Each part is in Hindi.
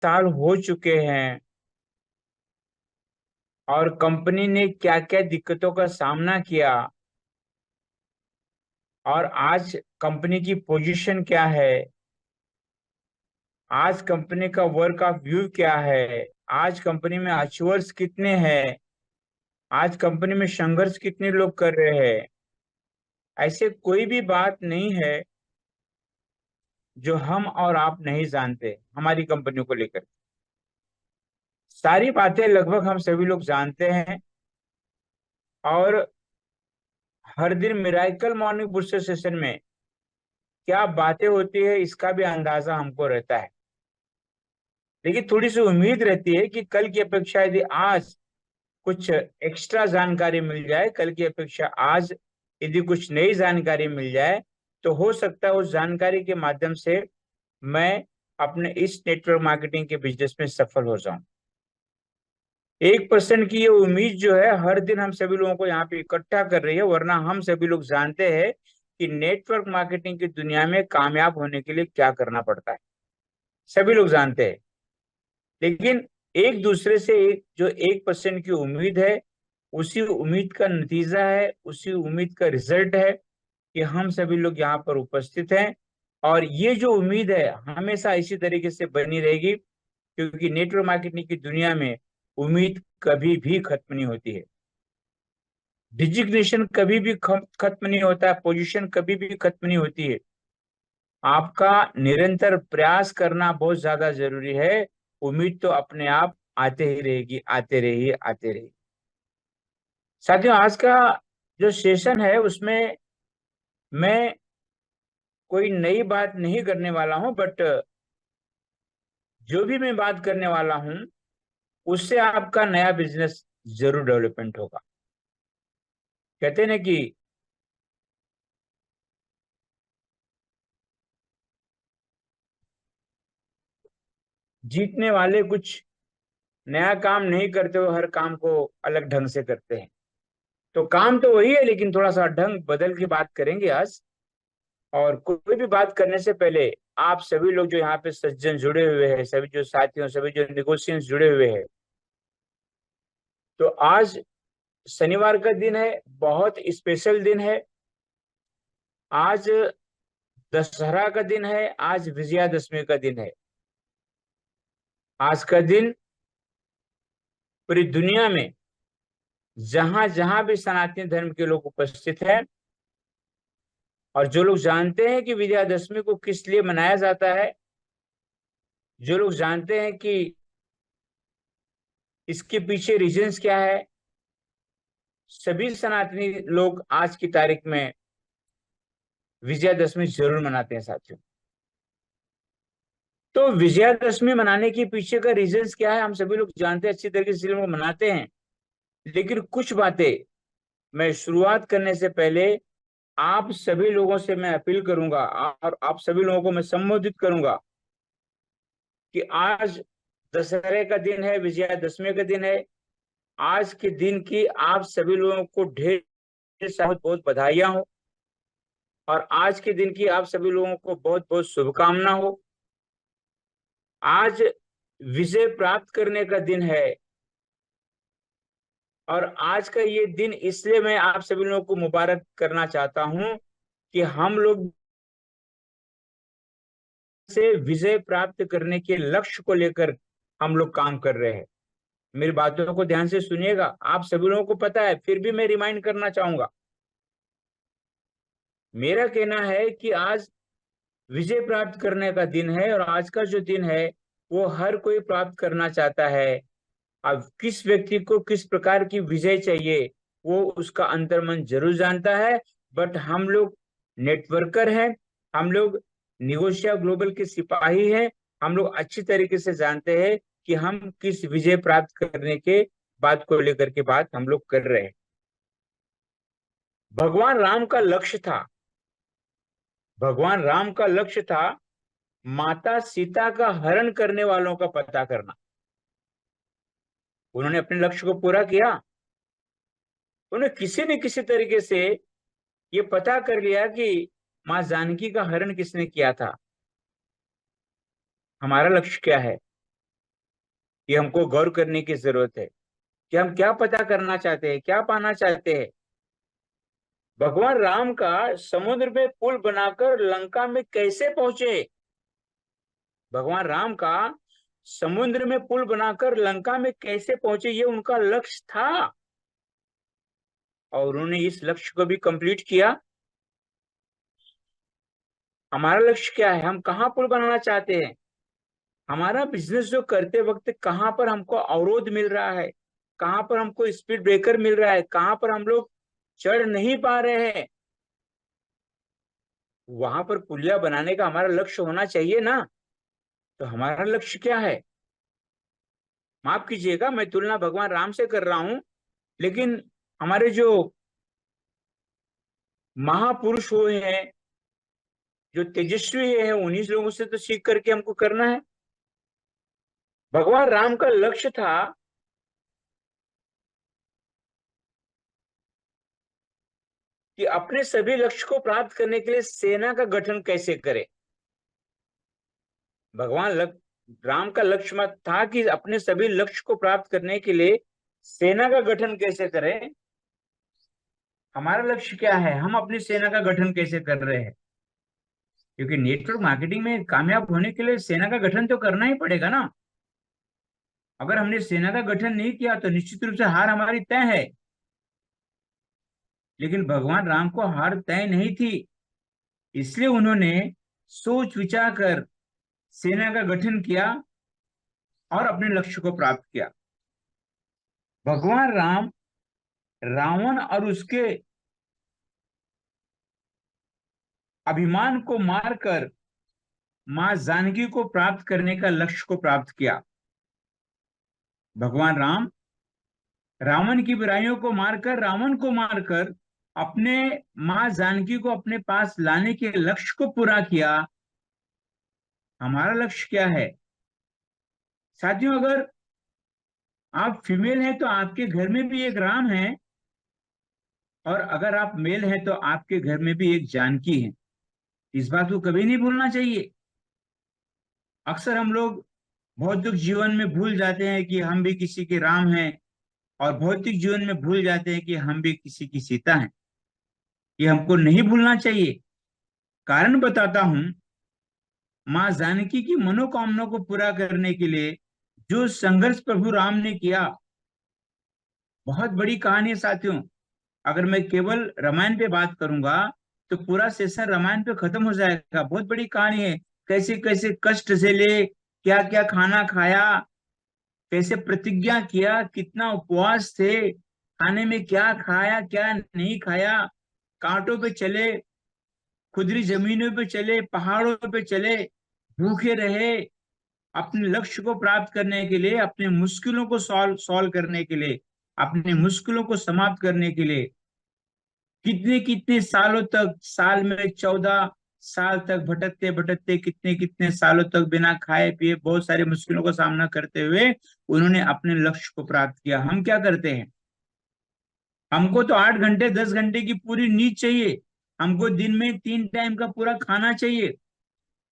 साल हो चुके हैं और कंपनी ने क्या क्या दिक्कतों का सामना किया और आज कंपनी की पोजीशन क्या है, आज कंपनी का वर्क ऑफ व्यू क्या है, आज कंपनी में अचीवर्स कितने हैं, आज कंपनी में संघर्ष कितने लोग कर रहे हैं। ऐसे कोई भी बात नहीं है जो हम और आप नहीं जानते हमारी कंपनी को लेकर। सारी बातें लगभग हम सभी लोग जानते हैं और हर दिन मिराइकल मॉर्निंग बुस्टर सेशन में क्या बातें होती है इसका भी अंदाजा हमको रहता है। लेकिन थोड़ी सी उम्मीद रहती है कि कल की अपेक्षा यदि आज कुछ एक्स्ट्रा जानकारी मिल जाए, कल की अपेक्षा आज यदि कुछ नई जानकारी मिल जाए, तो हो सकता है उस जानकारी के माध्यम से मैं अपने इस नेटवर्क मार्केटिंग के बिजनेस में सफल हो जाऊं। 1% की ये उम्मीद जो है हर दिन हम सभी लोगों को यहाँ पे इकट्ठा कर रही है, वरना हम सभी लोग जानते हैं कि नेटवर्क मार्केटिंग की दुनिया में कामयाब होने के लिए क्या करना पड़ता है, सभी लोग जानते हैं। लेकिन एक दूसरे से एक जो 1% की उम्मीद है, उसी उम्मीद का नतीजा है, उसी उम्मीद का रिजल्ट है कि हम सभी लोग यहाँ पर उपस्थित हैं। और ये जो उम्मीद है हमेशा इसी तरीके से बनी रहेगी, क्योंकि नेटवर्क मार्केटिंग की दुनिया में उम्मीद कभी भी खत्म नहीं होती है, डिजिग्नेशन कभी भी खत्म नहीं होता है, पोजीशन कभी भी खत्म नहीं होती है। आपका निरंतर प्रयास करना बहुत ज्यादा जरूरी है। उम्मीद तो अपने आप आते ही रहेगी, आते रही आते रही। साथियों, आज का जो सेशन है उसमें मैं कोई नई बात नहीं करने वाला हूं, बट जो भी मैं बात करने वाला हूं उससे आपका नया बिजनेस जरूर डेवलपमेंट होगा। कहते हैं ना कि जीतने वाले कुछ नया काम नहीं करते हो, हर काम को अलग ढंग से करते हैं। तो काम तो वही है, लेकिन थोड़ा सा ढंग बदल के बात करेंगे आज। और कोई भी बात करने से पहले आप सभी लोग जो यहाँ पे सज्जन जुड़े हुए हैं, सभी जो साथियों, सभी जो निगोशियंस जुड़े हुए हैं, तो आज शनिवार का दिन है, बहुत स्पेशल दिन है। आज दशहरा का दिन है, आज विजयादशमी का दिन है। आज का दिन पूरी दुनिया में जहां जहां भी सनातनी धर्म के लोग उपस्थित हैं और जो लोग जानते हैं कि विजयादशमी को किस लिए मनाया जाता है, जो लोग जानते हैं कि इसके पीछे रीजंस क्या है, सभी सनातनी लोग आज की तारीख में विजयादशमी जरूर मनाते हैं साथियों। तो विजयादशमी मनाने के पीछे का रीजंस क्या है हम सभी लोग जानते हैं अच्छी तरीके से, लोग मनाते हैं। लेकिन कुछ बातें मैं शुरुआत करने से पहले आप सभी लोगों से मैं अपील करूंगा और आप सभी लोगों को मैं संबोधित करूंगा कि आज दशहरे का दिन है, विजयादशमी का दिन है। आज के दिन की आप सभी लोगों को ढेर सारी बहुत बहुत बधाइयां हो और आज के दिन की आप सभी लोगों को बहुत बहुत शुभकामना हो। आज विजय प्राप्त करने का दिन है और आज का ये दिन इसलिए मैं आप सभी लोगों को मुबारक करना चाहता हूं कि हम लोग से विजय प्राप्त करने के लक्ष्य को लेकर हम लोग काम कर रहे हैं। मेरी बातों को ध्यान से सुनिएगा, आप सभी लोगों को पता है, फिर भी मैं रिमाइंड करना चाहूंगा। मेरा कहना है कि आज विजय प्राप्त करने का दिन है और आज का जो दिन है वो हर कोई प्राप्त करना चाहता है। अब किस व्यक्ति को किस प्रकार की विजय चाहिए वो उसका अंतर्मन जरूर जानता है। बट हम लोग नेटवर्कर हैं, हम लोग निगोशिया ग्लोबल के सिपाही हैं, हम लोग अच्छी तरीके से जानते हैं कि हम किस विजय प्राप्त करने के बात को लेकर के बात हम लोग कर रहे हैं। भगवान राम का लक्ष्य था, भगवान राम का लक्ष्य था माता सीता का हरण करने वालों का पता करना। उन्होंने अपने लक्ष्य को पूरा किया, उन्हें किसी न किसी तरीके से ये पता कर लिया कि मां जानकी का हरण किसने किया था। हमारा लक्ष्य क्या है? ये हमको गौर करने की जरूरत है कि हम क्या पता करना चाहते हैं, क्या पाना चाहते हैं। भगवान राम का समुद्र में पुल बनाकर लंका में कैसे पहुंचे? भगवान राम का समुद्र में पुल बनाकर लंका में कैसे पहुंचे, ये उनका लक्ष्य था और उन्होंने इस लक्ष्य को भी कंप्लीट किया। हमारा लक्ष्य क्या है? हम कहाँ पुल बनाना चाहते हैं? हमारा बिजनेस जो करते वक्त कहाँ पर हमको अवरोध मिल रहा है, कहाँ पर हमको स्पीड ब्रेकर मिल रहा है, कहाँ पर हम लोग चढ़ नहीं पा रहे हैं, वहां पर पुलिया बनाने का हमारा लक्ष्य होना चाहिए ना। तो हमारा लक्ष्य क्या है? माफ कीजिएगा, मैं तुलना भगवान राम से कर रहा हूं, लेकिन हमारे जो महापुरुष हुए हैं, जो तेजस्वी है, उन्हीं लोगों से तो सीख करके हमको करना है। भगवान राम का लक्ष्य था कि अपने सभी लक्ष्य को प्राप्त करने के लिए सेना का गठन कैसे करें। राम का लक्ष्य मत था कि अपने सभी लक्ष्य को प्राप्त करने के लिए सेना का गठन कैसे करें। हमारा लक्ष्य क्या है? हम अपनी सेना का गठन कैसे कर रहे हैं? क्योंकि नेटवर्क मार्केटिंग में कामयाब होने के लिए सेना का गठन तो करना ही पड़ेगा ना। अगर हमने सेना का गठन नहीं किया तो निश्चित रूप से हार हमारी तय है। लेकिन भगवान राम को हार तय नहीं थी, इसलिए उन्होंने सोच विचार कर सेना का गठन किया और अपने लक्ष्य को प्राप्त किया। भगवान राम रावण और उसके अभिमान को मारकर मां जानकी को प्राप्त करने का लक्ष्य को प्राप्त किया। भगवान राम रावण की बुराइयों को मारकर, रावण को मारकर अपने मां जानकी को अपने पास लाने के लक्ष्य को पूरा किया। हमारा लक्ष्य क्या है साथियों? अगर आप फीमेल हैं तो आपके घर में भी एक राम है, और अगर आप मेल हैं तो आपके घर में भी एक जानकी है। इस बात को कभी नहीं भूलना चाहिए। अक्सर हम लोग भौतिक जीवन में भूल जाते हैं कि हम भी किसी के राम हैं, और भौतिक जीवन में भूल जाते हैं कि हम भी किसी की सीता हैं। ये हमको नहीं भूलना चाहिए। कारण बताता हूं, मां जानकी की मनोकामना को पूरा करने के लिए जो संघर्ष प्रभु राम ने किया, बहुत बड़ी कहानी है साथियों। अगर मैं केवल रामायण पे बात करूंगा तो पूरा सेशन रामायण पे खत्म हो जाएगा। बहुत बड़ी कहानी है, कैसे कैसे कष्ट से ले, क्या क्या खाना खाया, कैसे प्रतिज्ञा किया, कितना उपवास थे, खाने में क्या खाया क्या नहीं खाया, कांटों पे चले, खुदरी जमीनों पे चले, पहाड़ों पे चले, भूखे रहे, अपने लक्ष्य को प्राप्त करने के लिए, अपने मुश्किलों को सॉल्व सॉल्व करने के लिए, अपने मुश्किलों को समाप्त करने के लिए कितने कितने सालों तक, साल में 14 साल तक भटकते भटकते कितने कितने सालों तक बिना खाए पिए बहुत सारी मुश्किलों का सामना करते हुए उन्होंने अपने लक्ष्य को प्राप्त किया। हम क्या करते हैं? हमको तो 8 घंटे 10 घंटे की पूरी नींद चाहिए, हमको दिन में 3 टाइम का पूरा खाना चाहिए,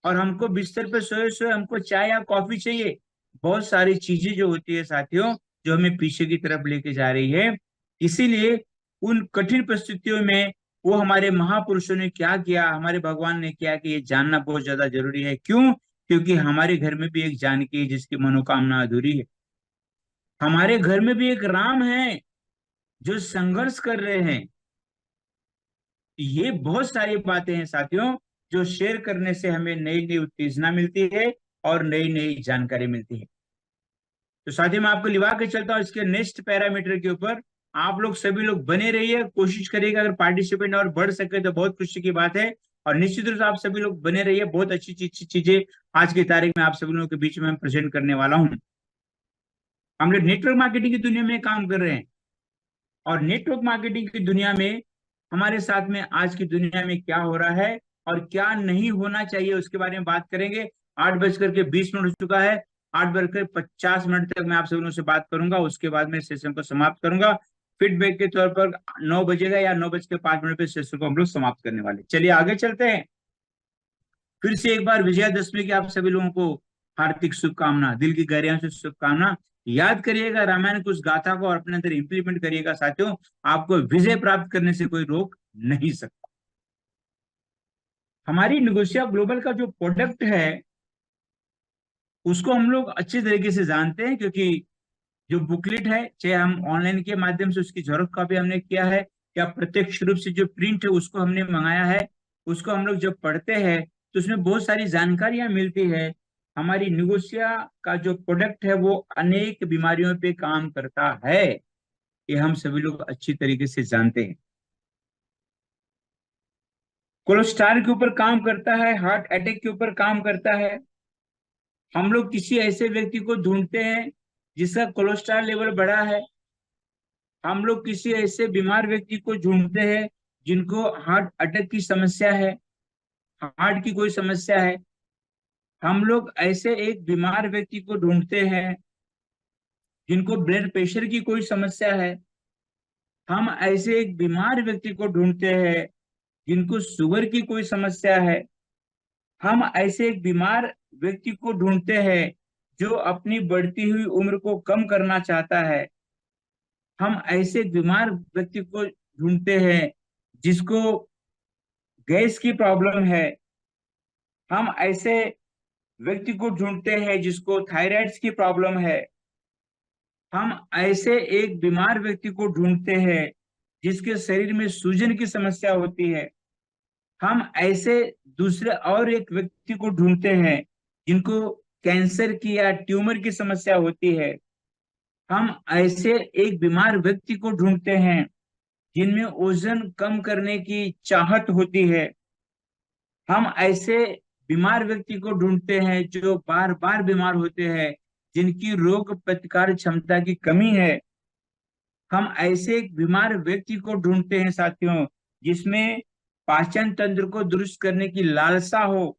और हमको बिस्तर पे सोए सोए हमको चाय या कॉफी चाहिए। बहुत सारी चीजें जो होती है साथियों, जो हमें पीछे की तरफ लेके जा रही है। इसीलिए उन कठिन परिस्थितियों में वो हमारे महापुरुषों ने क्या किया, हमारे भगवान ने क्या किया, ये जानना बहुत ज्यादा जरूरी है। क्यों? क्योंकि हमारे घर में भी एक जानकी है जिसकी मनोकामना अधूरी है। हमारे घर में भी एक राम है जो संघर्ष कर रहे हैं। ये बहुत सारी बातें हैं साथियों, जो शेयर करने से हमें नई नई उत्तेजना मिलती है और नई नई जानकारी मिलती है। तो साथियों, मैं आपको लिवा के चलता हूँ इसके नेक्स्ट पैरामीटर के ऊपर। आप लोग सभी लोग बने रहिए, कोशिश करिएगा अगर पार्टिसिपेंट और बढ़ सके तो बहुत खुशी की बात है। और निश्चित रूप से आप सभी लोग बने रहिए, बहुत अच्छी अच्छी चीजें आज की तारीख में आप सभी लोगों के बीच में प्रेजेंट करने वाला हूँ। हम लोग नेटवर्क मार्केटिंग की दुनिया में काम कर रहे हैं, और नेटवर्क मार्केटिंग की दुनिया में हमारे साथ में आज की दुनिया में क्या हो रहा है और क्या नहीं होना चाहिए उसके बारे में बात करेंगे। 8:20 हो चुका है, 8:50 तक मैं आप सभी लोगों से बात करूंगा, उसके बाद मैं सेशन को समाप्त करूंगा। फीडबैक के तौर पर 9 बजेगा या 9:05 पे सेशन को हम लोग समाप्त करने वाले। चलिए आगे चलते हैं। फिर से एक बार विजयादशमी की आप सभी लोगों को हार्दिक शुभकामना, दिल की गहराइयों से शुभकामना। याद करिएगा रामायण की उस गाथा को और अपने अंदर इंप्लीमेंट करिएगा साथियों, आपको विजय प्राप्त करने से कोई रोक नहीं सकता। हमारी निगोशिया ग्लोबल का जो प्रोडक्ट है उसको हम लोग अच्छी तरीके से जानते हैं, क्योंकि जो बुकलेट है, चाहे हम ऑनलाइन के माध्यम से उसकी जरूरत कॉपी हमने किया है या प्रत्यक्ष रूप से जो प्रिंट है उसको हमने मंगाया है, उसको हम लोग जब पढ़ते हैं तो उसमें बहुत सारी जानकारियां मिलती है। हमारी निगोशिया का जो प्रोडक्ट है वो अनेक बीमारियों पे काम करता है, ये हम सभी लोग अच्छी तरीके से जानते हैं। कोलेस्ट्रॉल के ऊपर काम करता है, हार्ट अटैक के ऊपर काम करता है। हम लोग किसी ऐसे व्यक्ति को ढूंढते हैं जिसका कोलेस्ट्रॉल लेवल बढ़ा है, हम लोग किसी ऐसे बीमार व्यक्ति को ढूंढते हैं जिनको हार्ट अटैक की समस्या है, हार्ट की कोई समस्या है। हम लोग ऐसे एक बीमार व्यक्ति को ढूंढते हैं जिनको ब्लड प्रेशर की कोई समस्या है। हम ऐसे एक बीमार व्यक्ति को ढूंढते हैं जिनको शुगर की कोई समस्या है। हम ऐसे एक बीमार व्यक्ति को ढूंढते हैं जो अपनी बढ़ती हुई उम्र को कम करना चाहता है। हम ऐसे बीमार व्यक्ति को ढूंढते हैं जिसको गैस की प्रॉब्लम है। हम ऐसे व्यक्ति को ढूंढते हैं जिसको थायराइड की प्रॉब्लम है। हम ऐसे एक बीमार व्यक्ति को ढूंढते हैं जिसके शरीर में सूजन की समस्या होती है। हम ऐसे दूसरे और एक व्यक्ति को ढूंढते हैं जिनको कैंसर की या ट्यूमर की समस्या होती है। हम ऐसे एक बीमार व्यक्ति को ढूंढते हैं जिनमें वजन कम करने की चाहत होती है। हम ऐसे बीमार व्यक्ति को ढूंढते हैं जो बार बार बीमार होते हैं, जिनकी रोग प्रतिकार क्षमता की कमी है। हम ऐसे एक बीमार व्यक्ति को ढूंढते हैं साथियों जिसमें पाचन तंत्र को दुरुस्त करने की लालसा हो।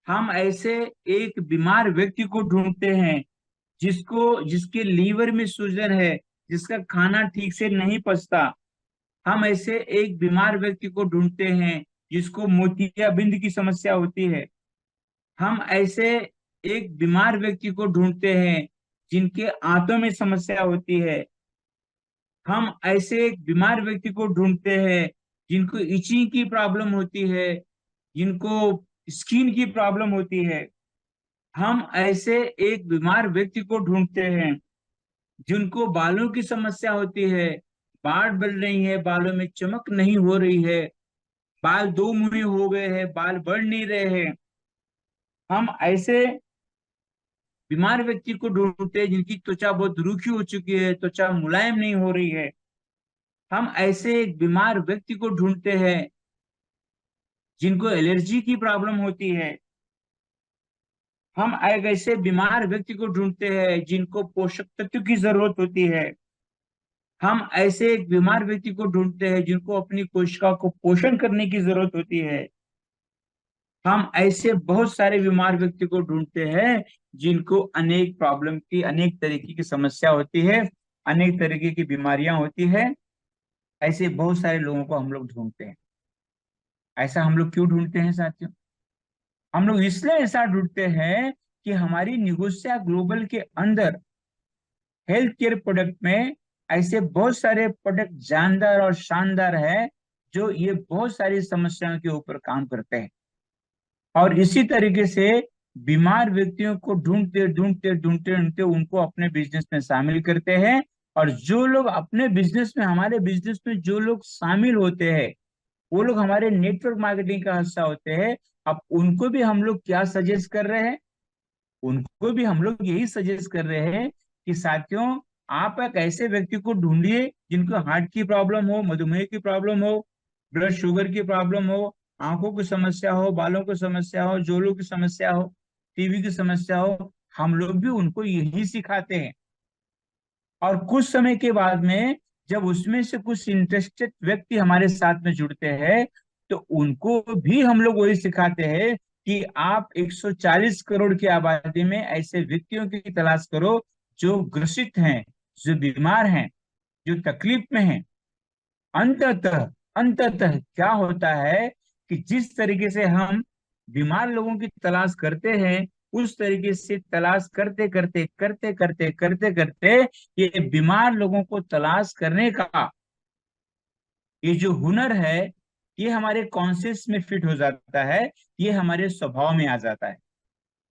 हम ऐसे एक बीमार व्यक्ति को ढूंढते हैं जिसके लीवर में सूजन है, जिसका खाना ठीक से नहीं पचता। हम ऐसे एक बीमार व्यक्ति को ढूंढते हैं जिसको मोतियाबिंद की समस्या होती है। हम ऐसे एक बीमार व्यक्ति को ढूंढते हैं जिनके आंतों में समस्या होती है। हम ऐसे एक बीमार व्यक्ति को ढूंढते हैं जिनको इचिंग की प्रॉब्लम होती है, जिनको स्किन की प्रॉब्लम होती है। हम ऐसे एक बीमार व्यक्ति को ढूंढते हैं जिनको बालों की समस्या होती है, बाल बढ़ रही है, बालों में चमक नहीं हो रही है, बाल दो मुंहे हो गए हैं, बाल बढ़ नहीं रहे हैं। हम ऐसे बीमार व्यक्ति को ढूंढते हैं जिनकी त्वचा बहुत रूखी हो चुकी है, त्वचा मुलायम नहीं हो रही है। हम ऐसे एक बीमार व्यक्ति को ढूंढते हैं जिनको एलर्जी की प्रॉब्लम होती है। हम एक ऐसे बीमार व्यक्ति को ढूंढते हैं जिनको पोषक तत्व की जरूरत होती है। हम ऐसे एक बीमार व्यक्ति को ढूंढते हैं जिनको अपनी कोशिका को पोषण करने की जरूरत होती है। हम ऐसे बहुत सारे बीमार व्यक्ति को ढूंढते हैं जिनको अनेक प्रॉब्लम की, अनेक तरीके की समस्या होती है, अनेक तरीके की बीमारियां होती है। ऐसे बहुत सारे लोगों को हम लोग ढूंढते हैं। ऐसा हम लोग क्यों ढूंढते हैं साथियों? हम लोग इसलिए ऐसा ढूंढते हैं कि हमारी निगोशिया ग्लोबल के अंदर हेल्थ केयर प्रोडक्ट में ऐसे बहुत सारे प्रोडक्ट जानदार और शानदार है जो ये बहुत सारी समस्याओं के ऊपर काम करते हैं। और इसी तरीके से बीमार व्यक्तियों को ढूंढते ढूंढते ढूंढते ढूंढते उनको अपने बिजनेस में शामिल करते हैं। और जो लोग अपने बिजनेस में, हमारे बिजनेस में जो लोग शामिल होते हैं वो लोग हमारे नेटवर्क मार्केटिंग का हिस्सा होते हैं। अब उनको भी हम लोग क्या सजेस्ट कर रहे हैं? उनको भी हम लोग यही सजेस्ट कर रहे हैं कि साथियों, आप एक ऐसे व्यक्ति को ढूंढिए जिनको हार्ट की प्रॉब्लम हो, मधुमेह की प्रॉब्लम हो, ब्लड शुगर की प्रॉब्लम हो, आंखों की समस्या हो, बालों की समस्या हो, जोड़ों की समस्या हो, टीबी की समस्या हो। हम लोग भी उनको यही सिखाते हैं। और कुछ समय के बाद में जब उसमें से कुछ इंटरेस्टेड व्यक्ति हमारे साथ में जुड़ते हैं तो उनको भी हम लोग वही सिखाते हैं कि आप 140 करोड़ की आबादी में ऐसे व्यक्तियों की तलाश करो जो ग्रसित हैं, जो बीमार हैं, जो तकलीफ में हैं। अंततः अंततः क्या होता है कि जिस तरीके से हम बीमार लोगों की तलाश करते हैं उस तरीके से तलाश करते करते करते करते करते करते ये बीमार लोगों को तलाश करने का ये जो हुनर है, ये हमारे कॉन्शियस में फिट हो जाता है, ये हमारे स्वभाव में आ जाता है।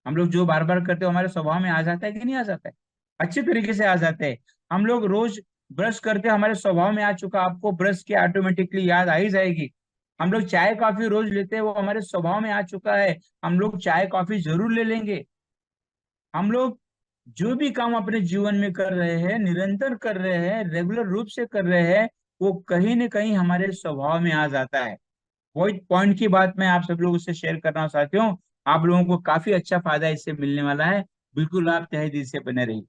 हम लोग जो बार बार करते हो हमारे स्वभाव में आ जाता है कि नहीं आ जाता है? अच्छे तरीके से आ जाते हैं। हम लोग रोज ब्रश करते हमारे स्वभाव में आ चुका, आपको ब्रश की ऑटोमेटिकली याद आ ही जाएगी। हम लोग चाय कॉफी रोज लेते हैं, वो हमारे स्वभाव में आ चुका है, हम लोग चाय कॉफी जरूर ले लेंगे। हम लोग जो भी काम अपने जीवन में कर रहे हैं, निरंतर कर रहे हैं, रेगुलर रूप से कर रहे हैं, वो कहीं ना कहीं हमारे स्वभाव में आ जाता है। वही पॉइंट की बात मैं आप सब लोगों से शेयर कर रहा हूँ साथियों। आप लोगों को काफी अच्छा फायदा इससे मिलने वाला है। बिल्कुल आप तहे दिल से बने रहिए।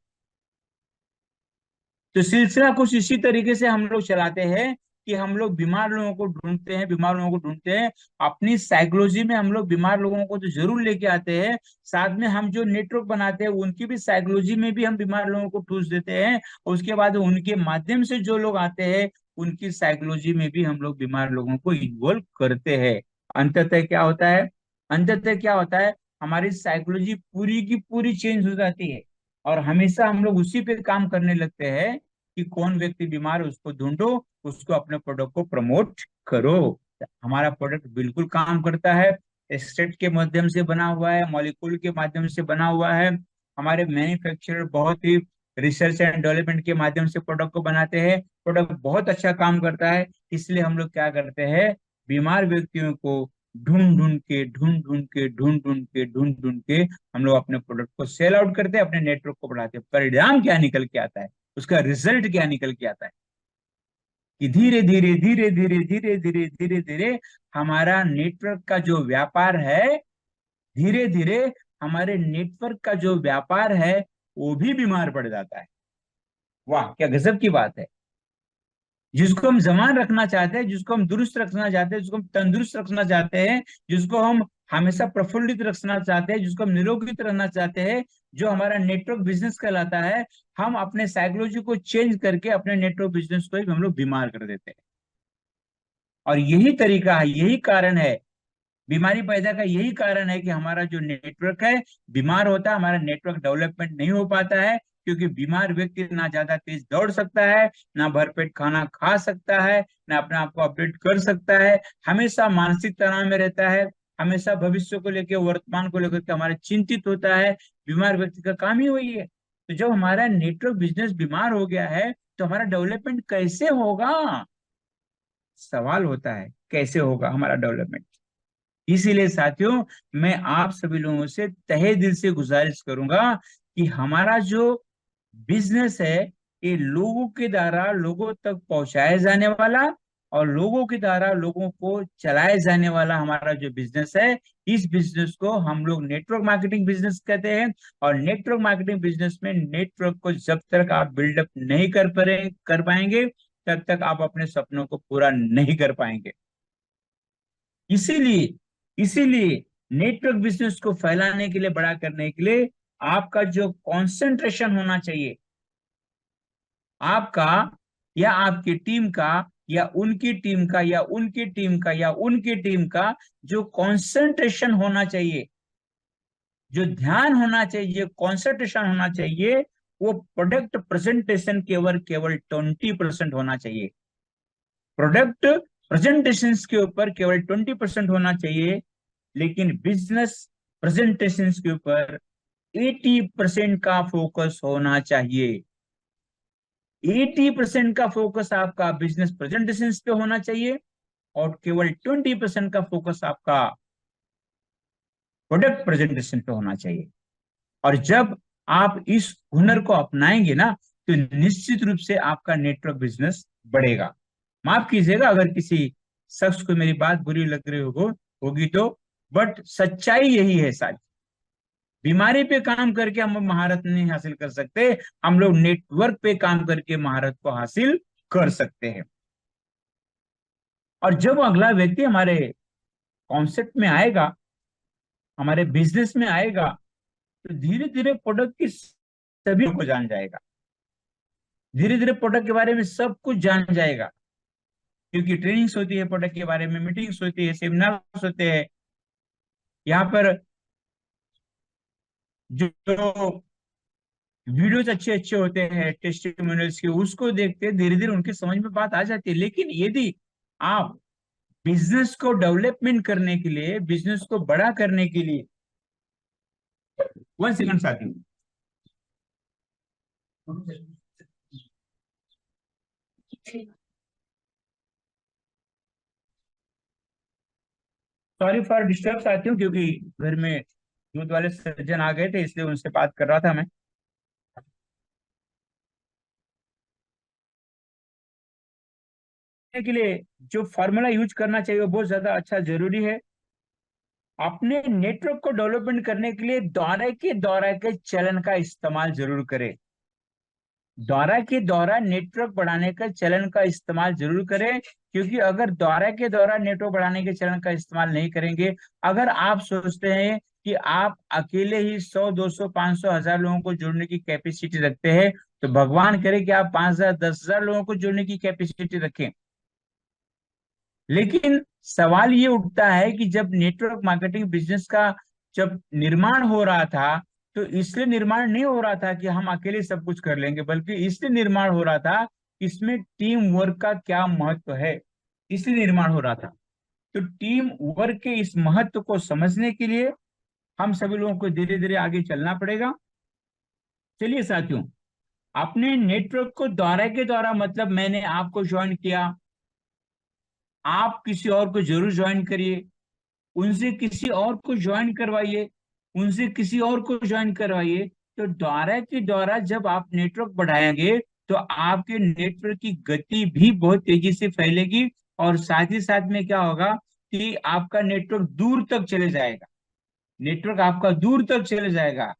तो सिलसिला कुछ इसी तरीके से हम लोग चलाते हैं कि हम लोग बीमार लोगों को ढूंढते हैं, बीमार लोगों को ढूंढते हैं। अपनी साइकोलॉजी में हम लोग बीमार लोगों को तो जरूर लेके आते हैं, साथ में हम जो नेटवर्क बनाते हैं उनकी भी साइकोलॉजी में भी हम बीमार लोगों को ठूस देते हैं। और उसके बाद उनके माध्यम से जो लोग आते हैं उनकी साइकोलॉजी में भी हम लोग बीमार लोगों को इन्वॉल्व करते हैं। अंततः क्या होता है? अंततः क्या होता है? हमारी साइकोलॉजी पूरी की पूरी चेंज हो जाती है। और हमेशा हम लोग उसी पे काम करने लगते हैं कि कौन व्यक्ति बीमार है उसको ढूंढो, उसको अपने प्रोडक्ट को प्रमोट करो। हमारा प्रोडक्ट बिल्कुल काम करता है। स्टेट के माध्यम से बना हुआ है, मॉलिक्यूल के माध्यम से बना हुआ है। हमारे मैन्युफैक्चरर बहुत ही रिसर्च एंड डेवलपमेंट के माध्यम से प्रोडक्ट को बनाते हैं। प्रोडक्ट बहुत अच्छा काम करता है। इसलिए हम लोग क्या करते हैं? बीमार व्यक्तियों को ढूंढ ढूंढ के हम लोग अपने प्रोडक्ट को सेल आउट करते हैं, अपने नेटवर्क को बढ़ाते हैं। परिणाम क्या निकल के आता है? उसका रिजल्ट क्या निकल के आता है? कि धीरे धीरे धीरे धीरे धीरे धीरे धीरे धीरे हमारा नेटवर्क का जो व्यापार है, धीरे धीरे हमारे नेटवर्क का जो व्यापार है वो भी बीमार पड़ जाता है। वाह, क्या गजब की बात है! जिसको हम जमान रखना चाहते हैं, जिसको हम दुरुस्त रखना चाहते हैं, जिसको हम तंदुरुस्त रखना चाहते हैं, जिसको हम हमेशा प्रफुल्लित रखना चाहते हैं, जिसको हम निरोगित रहना चाहते हैं, जो हमारा नेटवर्क बिजनेस कहलाता है, हम अपने साइकोलॉजी को चेंज करके अपने नेटवर्क बिजनेस को ही हम लोग बीमार कर देते हैं। और यही तरीका है, यही कारण है, बीमारी पैदा का यही कारण है कि हमारा जो नेटवर्क है बीमार होता है, हमारा नेटवर्क डेवलपमेंट नहीं हो पाता है। क्योंकि बीमार व्यक्ति ना ज्यादा तेज दौड़ सकता है, ना भरपेट खाना खा सकता है, ना अपने आप को अपडेट कर सकता है, हमेशा मानसिक तनाव में रहता है, हमेशा भविष्य को लेकर, वर्तमान को लेकर के हमारे चिंतित होता है। बीमार व्यक्ति का काम ही वही है। तो जब हमारा नेटवर्क बिजनेस बीमार हो गया है तो हमारा डेवलपमेंट कैसे होगा? सवाल होता है, कैसे होगा हमारा डेवलपमेंट? इसीलिए साथियों, मैं आप सभी लोगों से तहे दिल से गुजारिश करूंगा कि हमारा जो बिजनेस है ये लोगों के द्वारा लोगों तक पहुंचाया जाने वाला और लोगों के द्वारा लोगों को चलाया जाने वाला हमारा जो बिजनेस है, इस बिजनेस को हम लोग नेटवर्क मार्केटिंग बिजनेस कहते हैं। और नेटवर्क मार्केटिंग बिजनेस में नेटवर्क को जब तक आप बिल्डअप नहीं कर पाएंगे तब तक आप अपने सपनों को पूरा नहीं कर पाएंगे। इसीलिए इसीलिए नेटवर्क बिजनेस को फैलाने के लिए, बड़ा करने के लिए आपका जो कंसंट्रेशन होना चाहिए, आपका या आपकी टीम का या उनकी टीम का या उनकी टीम का या उनकी टीम का जो कंसंट्रेशन होना चाहिए, जो ध्यान होना चाहिए, कंसंट्रेशन होना चाहिए, वो प्रोडक्ट प्रेजेंटेशन केवल केवल 20% होना चाहिए। प्रोडक्ट प्रेजेंटेशन के ऊपर केवल 20% होना चाहिए। लेकिन बिजनेस प्रेजेंटेशन के ऊपर 80% का फोकस होना चाहिए। 80% का फोकस आपका बिजनेस प्रेजेंटेशन पे होना चाहिए और केवल 20% का फोकस आपका प्रोडक्ट प्रेजेंटेशन पे होना चाहिए। और जब आप इस हुनर को अपनाएंगे ना, तो निश्चित रूप से आपका नेटवर्क बिजनेस बढ़ेगा। माफ कीजिएगा अगर किसी शख्स को मेरी बात बुरी लग रही होगी तो, बट सच्चाई यही है सारी। बीमारी पे काम करके हम महारत नहीं हासिल कर सकते, हम लोग नेटवर्क पे काम करके महारत को हासिल कर सकते हैं। और जब अगला व्यक्ति हमारे कॉन्सेप्ट में आएगा, हमारे बिजनेस में आएगा, तो धीरे धीरे प्रोडक्ट की सभी को जान जाएगा, धीरे धीरे प्रोडक्ट के बारे में सब कुछ जान जाएगा। क्योंकि ट्रेनिंग्स होती है प्रोडक्ट के बारे में, मीटिंग्स होती है, सेमिनार्स होते हैं, यहाँ पर जो वीडियोस अच्छे अच्छे होते हैं टेस्टिमोनियल्स के, उसको देखते धीरे धीरे उनके समझ में बात आ जाती है। लेकिन यदि आप बिजनेस को डेवलपमेंट करने के लिए, बिजनेस को बड़ा करने के लिए, 1 सेकंड साथी, सॉरी फॉर डिस्टर्ब साथियों, क्योंकि घर में दूध वाले सज्जन आ गए थे, इसलिए उनसे बात कर रहा था मैं। के लिए जो फार्मूला यूज करना चाहिए वो बहुत ज्यादा अच्छा जरूरी है। अपने नेटवर्क को डेवलपमेंट करने के लिए दौरा के चलन का इस्तेमाल जरूर करें। दौरा नेटवर्क बढ़ाने का चलन का इस्तेमाल जरूर करें, क्योंकि अगर दौरा नेटवर्क बढ़ाने के चलन का इस्तेमाल नहीं करेंगे, अगर आप सोचते हैं कि आप अकेले ही 100 200 500 1000 लोगों को जोड़ने की कैपेसिटी रखते हैं, तो भगवान करे कि आप 5000 10,000 लोगों को जोड़ने की कैपेसिटी रखें। लेकिन सवाल ये उठता है कि जब नेटवर्क मार्केटिंग बिजनेस का जब निर्माण हो रहा था, तो इसलिए निर्माण नहीं हो रहा था कि हम अकेले सब कुछ कर लेंगे, बल्कि इसलिए निर्माण हो रहा था इसमें टीम वर्क का क्या महत्व है, इसलिए निर्माण हो रहा था। तो टीम वर्क के इस महत्व को समझने के लिए हम सभी लोगों को धीरे धीरे आगे चलना पड़ेगा। चलिए साथियों, अपने नेटवर्क को द्वारा मतलब मैंने आपको ज्वाइन किया, आप किसी और को जरूर ज्वाइन करिए, उनसे किसी और को ज्वाइन करवाइए, उनसे किसी और को ज्वाइन करवाइए। तो द्वारा जब आप नेटवर्क बढ़ाएंगे, तो आपके नेटवर्क की गति भी बहुत तेजी से फैलेगी, और साथ ही साथ में क्या होगा कि आपका नेटवर्क दूर तक चले जाएगा। नेटवर्क आपका दूर तक चले जाएगा।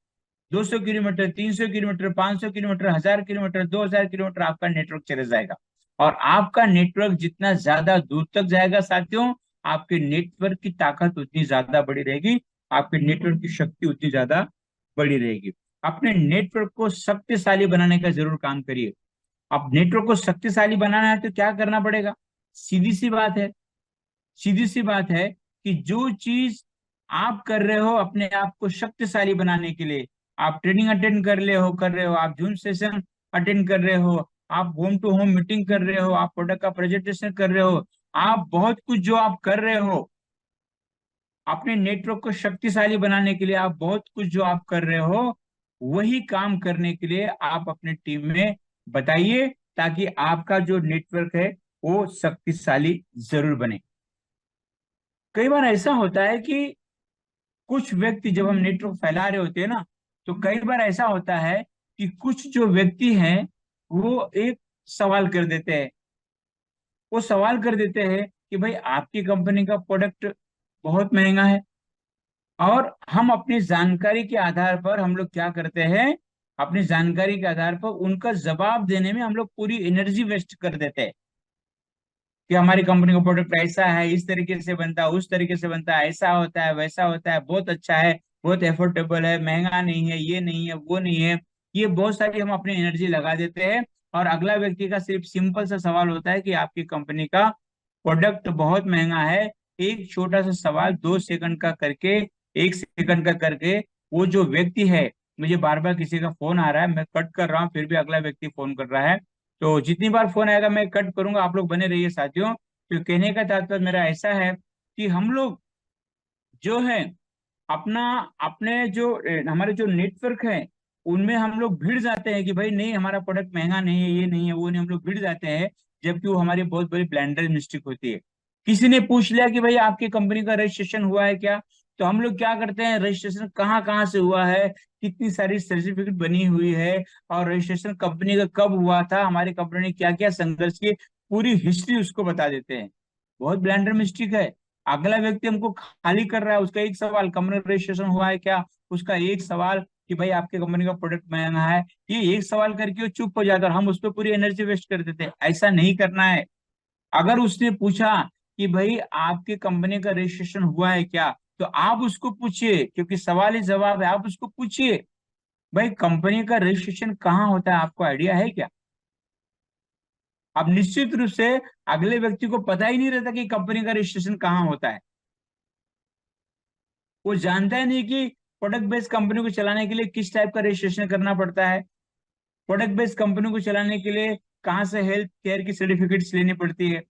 200 kilometre, 300 kilometre, 500 kilometre, 1000 kilometre, 2000 kilometre आपका नेटवर्क चले जाएगा। और आपका नेटवर्क जितना ज्यादा दूर तक जाएगा साथियों, आपके नेटवर्क की ताकत उतनी ज्यादा बड़ी रहेगी, आपके नेटवर्क की शक्ति उतनी ज्यादा बड़ी रहेगी। अपने नेटवर्क को शक्तिशाली बनाने का जरूर काम करिए। अब नेटवर्क को शक्तिशाली बनाना है तो क्या करना पड़ेगा? सीधी सी बात है, सीधी सी बात है कि जो चीज आप कर रहे हो अपने आप को शक्तिशाली बनाने के लिए, आप ट्रेनिंग अटेंड कर रहे हो, आप जूम सेशन अटेंड कर रहे हो, आप होम टू होम मीटिंग कर रहे हो, आप प्रोडक्ट का प्रेजेंटेशन कर रहे हो, आप बहुत कुछ जो आप कर रहे हो अपने नेटवर्क को शक्तिशाली बनाने के लिए, आप बहुत कुछ जो आप कर रहे हो, वही काम करने के लिए आप अपने टीम में बताइए, ताकि आपका जो नेटवर्क है वो शक्तिशाली जरूर बने। कई बार ऐसा होता है कि कुछ व्यक्ति, जब हम नेटवर्क फैला रहे होते हैं ना, तो कई बार ऐसा होता है कि कुछ जो व्यक्ति हैं वो एक सवाल कर देते हैं, वो सवाल कर देते हैं कि भाई आपकी कंपनी का प्रोडक्ट बहुत महंगा है। और हम अपनी जानकारी के आधार पर हम लोग क्या करते हैं, अपनी जानकारी के आधार पर उनका जवाब देने में हम लोग पूरी एनर्जी वेस्ट कर देते हैं कि हमारी कंपनी का प्रोडक्ट ऐसा है, इस तरीके से बनता है, उस तरीके से बनता है, ऐसा होता है, वैसा होता है, बहुत अच्छा है, बहुत एफोर्डेबल है, महंगा नहीं है, ये नहीं है, वो नहीं है। ये बहुत सारी हम अपनी एनर्जी लगा देते हैं, और अगला व्यक्ति का सिर्फ सिंपल सा सवाल होता है कि आपकी कंपनी का प्रोडक्ट बहुत महंगा है। एक छोटा सा सवाल 2 सेकंड का करके, 1 सेकंड का करके, वो जो व्यक्ति है, मुझे बार बार किसी का फोन आ रहा है, मैं कट कर रहा हूँ, फिर भी अगला व्यक्ति फोन कर रहा है, तो जितनी बार फोन आएगा मैं कट करूंगा, आप लोग बने रहिए साथियों। तो कहने का तात्पर्य मेरा ऐसा है कि हम लोग जो है अपना, अपने जो हमारे जो नेटवर्क है उनमें हम लोग भिड़ जाते हैं कि भाई नहीं, हमारा प्रोडक्ट महंगा नहीं है, ये नहीं है, वो नहीं, हम लोग भिड़ जाते हैं, जबकि वो हमारी बहुत बड़ी ब्लैंडर मिस्टेक होती है। किसी ने पूछ लिया कि भाई आपकी कंपनी का रजिस्ट्रेशन हुआ है क्या, तो हम लोग क्या करते हैं, रजिस्ट्रेशन कहाँ कहाँ से हुआ है, कितनी सारी सर्टिफिकेट बनी हुई है, और रजिस्ट्रेशन कंपनी का कब हुआ था, हमारी कंपनी ने क्या क्या संघर्ष किए, पूरी हिस्ट्री उसको बता देते हैं। बहुत ब्लैंडर मिस्टेक है। अगला व्यक्ति हमको खाली कर रहा है, उसका एक सवाल कंपनी रजिस्ट्रेशन हुआ है क्या, उसका एक सवाल कि भाई आपके कंपनी का प्रोडक्ट महंगा है, ये एक सवाल करके वो चुप हो जाता है और हम उस पर पूरी एनर्जी वेस्ट कर देते हैं। ऐसा नहीं करना है। अगर उसने पूछा कि भाई आपके कंपनी का रजिस्ट्रेशन हुआ है क्या, तो आप उसको पूछिए, क्योंकि सवाल ही जवाब है, आप उसको पूछिए भाई कंपनी का रजिस्ट्रेशन कहाँ होता है, आपको आइडिया है क्या। अब निश्चित रूप से अगले व्यक्ति को पता ही नहीं रहता कि कंपनी का रजिस्ट्रेशन कहाँ होता है। वो जानता ही नहीं कि प्रोडक्ट बेस्ड कंपनी को चलाने के लिए किस टाइप का रजिस्ट्रेशन करना पड़ता है, प्रोडक्ट बेस्ड कंपनी को चलाने के लिए कहाँ से हेल्थ केयर की सर्टिफिकेट्स लेनी पड़ती है,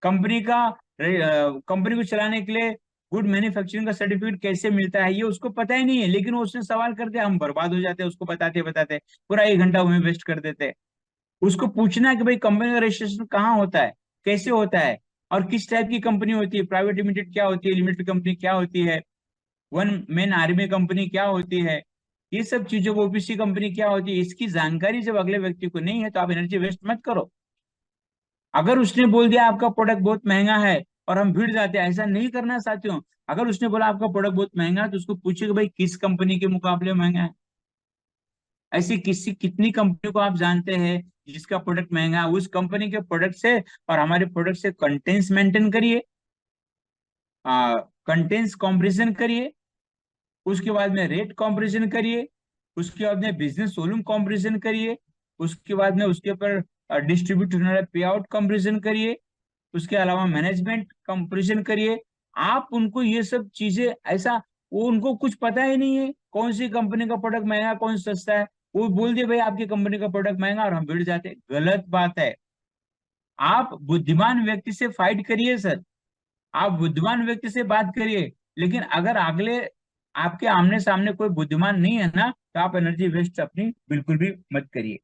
कंपनी का कंपनी को चलाने के लिए गुड मैन्युफैक्चरिंग का सर्टिफिकेट कैसे मिलता है, ये उसको पता ही नहीं है। लेकिन वो उसने सवाल कर दिया, हम बर्बाद हो जाते हैं उसको बताते बताते, पूरा 1 घंटा हमें वेस्ट कर देते हैं। उसको पूछना है कि भाई कंपनी का रजिस्ट्रेशन कहाँ होता है, कैसे होता है, और किस टाइप की कंपनी होती है, प्राइवेट लिमिटेड क्या होती है, लिमिटेड कंपनी क्या होती है, वन मैन आर्मी कंपनी क्या होती है, ये सब चीजों को, ओपीसी कंपनी क्या होती है, इसकी जानकारी जब अगले व्यक्ति को नहीं है तो आप एनर्जी वेस्ट मत करो। अगर उसने बोल दिया आपका प्रोडक्ट बहुत महंगा है और हम भिड़ जाते हैं, ऐसा नहीं करना साथियों। अगर उसने बोला आपका प्रोडक्ट बहुत महंगा है तो उसको पूछिए कि भाई किस कंपनी के मुकाबले महंगा है। ऐसी किसी कितनी कंपनी को आप जानते हैं जिसका प्रोडक्ट महंगा है, उस कंपनी के प्रोडक्ट से और हमारे प्रोडक्ट से कंटेंट्स मेंटेन करिए, कंटेंट्स कंपैरिजन करिए, उसके बाद में रेट कंपैरिजन करिए, उसके बाद में बिजनेस वॉल्यूम कंपैरिजन करिए, उसके बाद में उसके ऊपर डिस्ट्रीब्यूट होने वाला पे आउट कंपैरिजन करिए, उसके अलावा मैनेजमेंट कंपैरिजन करिए। आप उनको ये सब चीजें ऐसा, वो उनको कुछ पता ही नहीं है कौन सी कंपनी का प्रोडक्ट महंगा कौन सा सस्ता है, वो बोल दिए भाई आपकी कंपनी का प्रोडक्ट महंगा और हम भिड़ जाते, गलत बात है। आप बुद्धिमान व्यक्ति से फाइट करिए सर, आप बुद्धिमान व्यक्ति से बात करिए, लेकिन अगर अगले आपके आमने सामने कोई बुद्धिमान नहीं है ना, तो आप एनर्जी वेस्ट अपनी बिल्कुल भी मत करिए।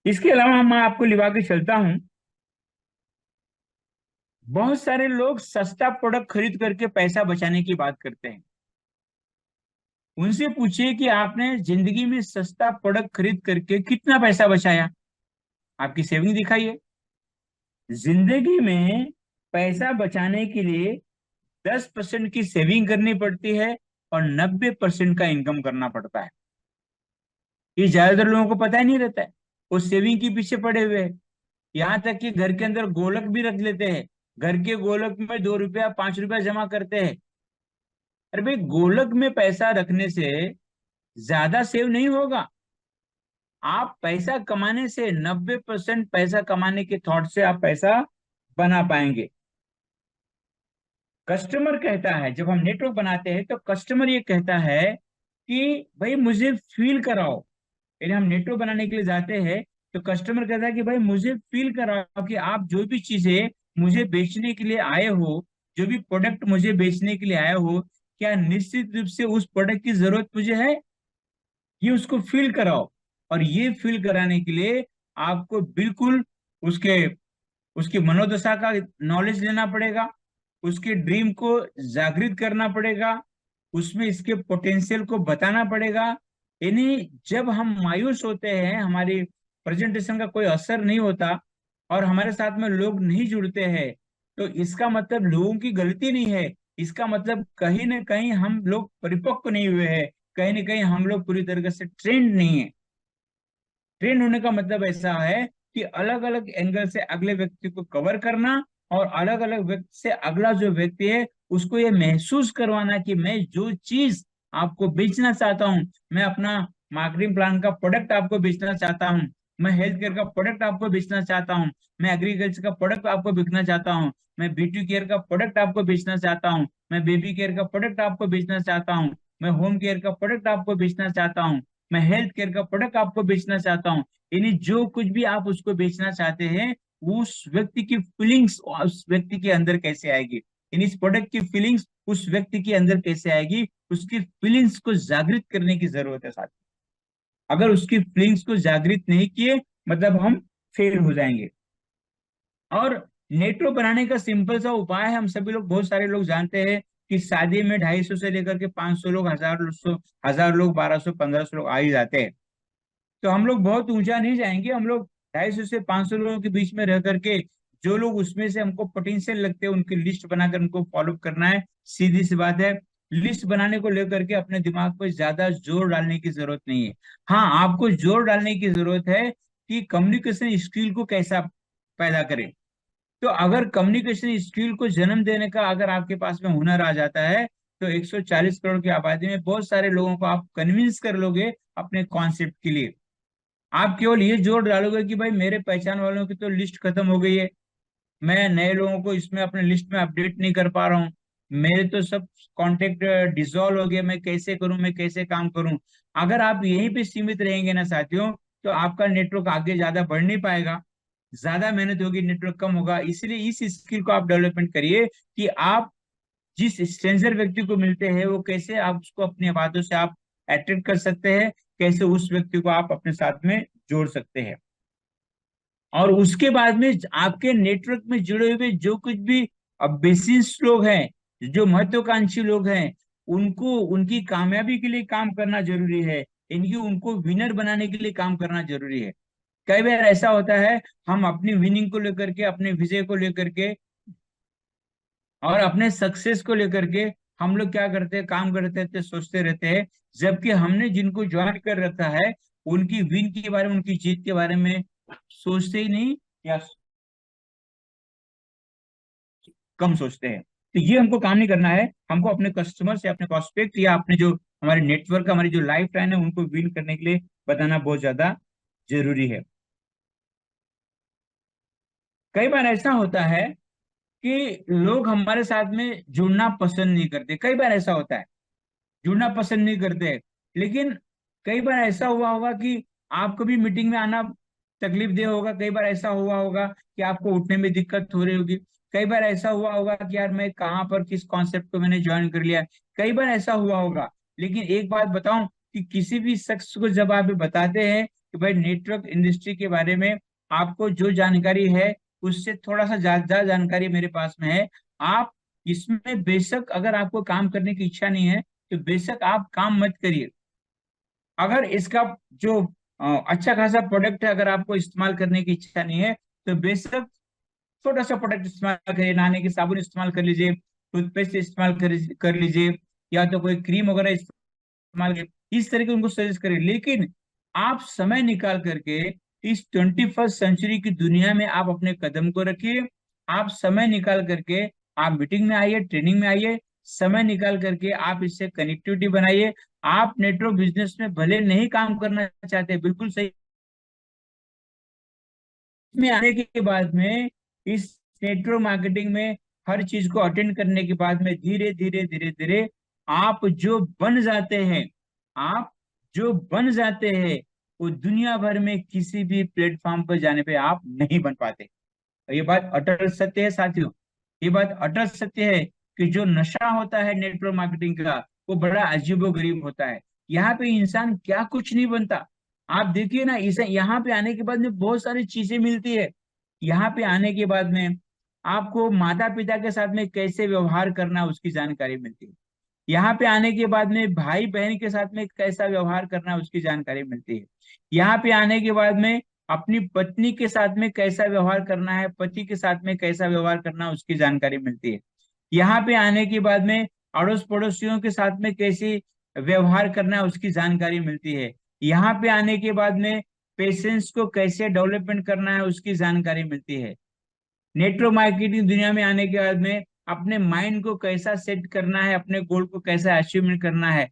इसके अलावा मैं आपको लिवा के चलता हूं, बहुत सारे लोग सस्ता प्रोडक्ट खरीद करके पैसा बचाने की बात करते हैं। उनसे पूछिए कि आपने जिंदगी में सस्ता प्रोडक्ट खरीद करके कितना पैसा बचाया, आपकी सेविंग दिखाइए। जिंदगी में पैसा बचाने के लिए 10% की सेविंग करनी पड़ती है और 90% का इनकम करना पड़ता है। ये ज्यादातर लोगों को पता ही नहीं रहता है, वो सेविंग के पीछे पड़े हुए हैं। यहाँ तक कि घर के अंदर गोलक भी रख लेते हैं, घर के गोलक में 2 रुपया 5 रुपया जमा करते हैं। अरे भाई, गोलक में पैसा रखने से ज्यादा सेव नहीं होगा। आप पैसा कमाने से 90% पैसा कमाने के थॉट से आप पैसा बना पाएंगे। कस्टमर कहता है, जब हम नेटवर्क बनाते हैं तो कस्टमर ये कहता है कि भाई मुझे फील कराओ। यदि हम नेटवर्क बनाने के लिए जाते हैं तो कस्टमर कहता है कि भाई मुझे फील कराओ कि आप जो भी चीजें मुझे बेचने के लिए आए हो, जो भी प्रोडक्ट मुझे बेचने के लिए आए हो, क्या निश्चित रूप से उस प्रोडक्ट की जरूरत मुझे है, ये उसको फील कराओ। और ये फील कराने के लिए आपको बिल्कुल उसके उसकी मनोदशा का नॉलेज लेना पड़ेगा, उसके ड्रीम को जागृत करना पड़ेगा, उसमें इसके पोटेंशियल को बताना पड़ेगा। यानी जब हम मायूस होते हैं, हमारी प्रेजेंटेशन का कोई असर नहीं होता और हमारे साथ में लोग नहीं जुड़ते हैं, तो इसका मतलब लोगों की गलती नहीं है, इसका मतलब कहीं ना कहीं हम लोग परिपक्व नहीं हुए हैं, कहीं ना कहीं हम लोग पूरी तरीके से ट्रेंड नहीं है। ट्रेंड होने का मतलब ऐसा है कि अलग अलग एंगल से अगले व्यक्ति को कवर करना और अलग अलग व्यक्ति से अगला जो व्यक्ति है उसको ये महसूस करवाना कि मैं जो चीज आपको बेचना चाहता हूँ, मैं अपना मार्केटिंग प्लान का प्रोडक्ट आपको बेचना चाहता हूँ, मैं हेल्थ केयर का प्रोडक्ट आपको बेचना चाहता हूँ, मैं एग्रीकल्चर का प्रोडक्ट आपको बेचना चाहता हूँ, मैं ब्यूटी केयर का प्रोडक्ट आपको बेचना चाहता हूँ, मैं बेबी केयर का प्रोडक्ट आपको बेचना चाहता हूँ, मैं होम केयर का प्रोडक्ट आपको बेचना चाहता हूँ, मैं हेल्थ केयर का प्रोडक्ट आपको बेचना चाहता हूँ। यानी जो कुछ भी आप उसको बेचना चाहते हैं, उस व्यक्ति की फीलिंग्स उस व्यक्ति के अंदर कैसे आएगी, यानी इस प्रोडक्ट की फीलिंग्स उस व्यक्ति के अंदर कैसे आएगी, उसकी फीलिंग्स को जागृत करने की जरूरत है साथ। अगर उसकी फीलिंग्स को जागृत नहीं किए मतलब हम फेल हो जाएंगे। और नेटवर्क बनाने का सिंपल सा उपाय है, हम सभी लोग, बहुत सारे लोग जानते हैं कि शादी में 250 से लेकर के 500 लोग, 1000 लोग, 1200 1500 लोग आ ही जाते हैं। तो हम लोग बहुत ऊंचा नहीं जाएंगे, हम लोग 250 से 500 लोगों के बीच में रह करके जो लोग उसमें से हमको पोटेंशियल लगते हैं उनकी लिस्ट बनाकर उनको फॉलो करना है। सीधी सी बात है, लिस्ट बनाने को लेकर के अपने दिमाग पर ज्यादा जोर डालने की जरूरत नहीं है। हाँ, आपको जोर डालने की जरूरत है कि कम्युनिकेशन स्किल को कैसा पैदा करें। तो अगर कम्युनिकेशन स्किल को जन्म देने का अगर आपके पास में हुनर आ जाता है, तो 140 करोड़ की आबादी में बहुत सारे लोगों को आप कन्विंस कर लोगे अपने कॉन्सेप्ट के लिए। आप केवल ये जोर डालोगे कि भाई मेरे पहचान वालों की तो लिस्ट खत्म हो गई है, मैं नए लोगों को इसमें अपने लिस्ट में अपडेट नहीं कर पा रहा हूँ, मेरे तो सब कांटेक्ट डिसॉल्व हो गए, मैं कैसे करूं, मैं कैसे काम करूं। अगर आप यहीं पे सीमित रहेंगे ना साथियों, तो आपका नेटवर्क आगे ज्यादा बढ़ नहीं पाएगा, ज्यादा मेहनत होगी, नेटवर्क कम होगा। इसलिए इस स्किल को आप डेवलपमेंट करिए कि आप जिस स्ट्रेंजर व्यक्ति को मिलते हैं वो कैसे आप उसको अपनी बातों से आप अट्रैक्ट कर सकते हैं, कैसे उस व्यक्ति को आप अपने साथ में जोड़ सकते हैं। और उसके बाद में आपके नेटवर्क में जुड़े हुए जो कुछ भी बिजनेस लोग हैं, जो महत्वाकांक्षी लोग हैं, उनको उनकी कामयाबी के लिए काम करना जरूरी है, इनकी उनको विनर बनाने के लिए काम करना जरूरी है। कई बार ऐसा होता है, हम अपनी विनिंग को लेकर के, अपने विजय को लेकर के और अपने सक्सेस को लेकर के हम लोग क्या करते हैं, काम करते रहते, सोचते रहते हैं, जबकि हमने जिनको ज्वाइन कर रखा है उनकी विन के बारे में, उनकी जीत के बारे में सोचते ही नहीं, या कम सोचते हैं। तो ये हमको काम नहीं करना है, हमको अपने कस्टमर से, अपने प्रोस्पेक्ट या अपने जो हमारे नेटवर्क, हमारी जो लाइफ लाइन है, उनको विन करने के लिए बताना बहुत ज्यादा जरूरी है। कई बार ऐसा होता है कि लोग हमारे साथ में जुड़ना पसंद नहीं करते, कई बार ऐसा होता है, जुड़ना पसंद नहीं करते। लेकिन कई बार ऐसा हुआ होगा कि आप कभी मीटिंग में आना तकलीफ दे होगा, कई बार ऐसा हुआ होगा कि आपको उठने में दिक्कत हो रही होगी, कई बार ऐसा हुआ होगा कि यार मैं कहाँ पर किस कॉन्सेप्ट को मैंने ज्वाइन कर लिया, कई बार ऐसा हुआ होगा। लेकिन एक बात बताऊं कि किसी भी शख्स को जब आप बताते हैं कि भाई नेटवर्क इंडस्ट्री के बारे में आपको जो जानकारी है उससे थोड़ा सा ज्यादा जानकारी मेरे पास में है, आप इसमें बेशक अगर आपको काम करने की इच्छा नहीं है तो बेशक आप काम मत करिए। अगर इसका जो अच्छा खासा प्रोडक्ट है, अगर आपको इस्तेमाल करने की इच्छा नहीं है तो बेशक छोटा सा प्रोडक्ट इस्तेमाल करिए, नहाने की साबुन इस्तेमाल कर लीजिए, टूथपेस्ट इस्तेमाल कर लीजिए, या तो कोई क्रीम वगैरह इस्तेमाल करिए, इस तरह के उनको सजेस्ट करिए। लेकिन आप समय निकाल करके इस 21st सेंचुरी की दुनिया में आप अपने कदम को रखिए, आप समय निकाल करके आप मीटिंग में आइए, ट्रेनिंग में आइए, समय निकाल करके आप इससे कनेक्टिविटी बनाइए। आप नेटवर्क बिजनेस में भले नहीं काम करना चाहते, बिल्कुल सही, में आने के बाद में इस नेटवर्क मार्केटिंग में हर चीज को अटेंड करने के बाद में धीरे धीरे धीरे धीरे आप जो बन जाते हैं, आप जो बन जाते हैं वो दुनिया भर में किसी भी प्लेटफॉर्म पर जाने पे आप नहीं बन पाते। और ये बात अटल सत्य है साथियों, ये बात अटल सत्य है कि जो नशा होता है नेटवर्क मार्केटिंग का वो बड़ा अजीबो गरीब होता है। यहाँ पे इंसान क्या कुछ नहीं बनता। आप देखिए ना, इसे यहाँ पे आने के बाद में बहुत सारी चीजें मिलती है। यहाँ पे आने के बाद में आपको माता पिता के साथ में कैसे व्यवहार करना उसकी जानकारी मिलती है। यहाँ पे आने के बाद में भाई बहन के साथ में कैसा व्यवहार करना उसकी जानकारी मिलती है। यहाँ पे आने के बाद में अपनी पत्नी के साथ में कैसा व्यवहार करना है, पति के साथ में कैसा व्यवहार करना उसकी जानकारी मिलती है। यहाँ पे आने के बाद में अड़ोस पड़ोसियों के साथ में कैसे व्यवहार करना है उसकी जानकारी मिलती है। यहाँ पे आने के बाद में पेशेंस को कैसे डेवलपमेंट करना है उसकी जानकारी मिलती है। नेटवर्क मार्केटिंग दुनिया में आने के बाद में अपने माइंड को कैसा सेट करना है, अपने गोल को कैसा अचीवमेंट करना है।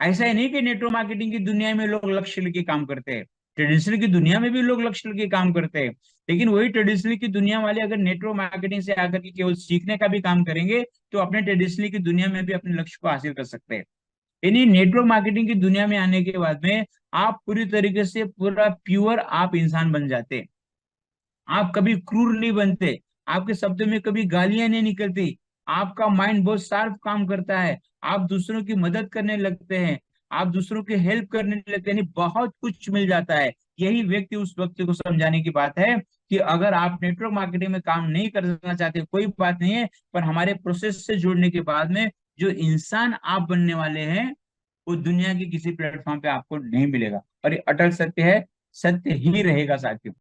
ऐसा ही नहीं कि नेटवर्क मार्केटिंग की दुनिया में लोग लक्ष्य लेके काम करते हैं, ट्रेडिशनल की दुनिया में भी लोग लक्ष्य लेके काम करते हैं। लेकिन वही ट्रेडिशनल की दुनिया वाले अगर नेटवर्क मार्केटिंग से आकर के केवल सीखने का भी काम करेंगे तो अपने ट्रेडिशनल की दुनिया में भी अपने लक्ष्य को हासिल कर सकते हैं। यानी नेटवर्क मार्केटिंग की दुनिया में आने के बाद में आप पूरी तरीके से पूरा प्योर आप इंसान बन जाते हैं। आप कभी क्रूर नहीं बनते, आपके शब्दों में कभी गालियां नहीं निकलती, आपका माइंड बहुत शार्प काम करता है, आप दूसरों की मदद करने लगते हैं, आप दूसरों की हेल्प करने लगते हैं, यानी बहुत कुछ मिल जाता है। यही व्यक्ति उस व्यक्ति को समझाने की बात है कि अगर आप नेटवर्क मार्केटिंग में काम नहीं करना चाहते कोई बात नहीं है, पर हमारे प्रोसेस से जुड़ने के बाद में जो इंसान आप बनने वाले हैं वो दुनिया के किसी प्लेटफॉर्म पे आपको नहीं मिलेगा। और ये अटल सत्य है, सत्य ही रहेगा साथियों।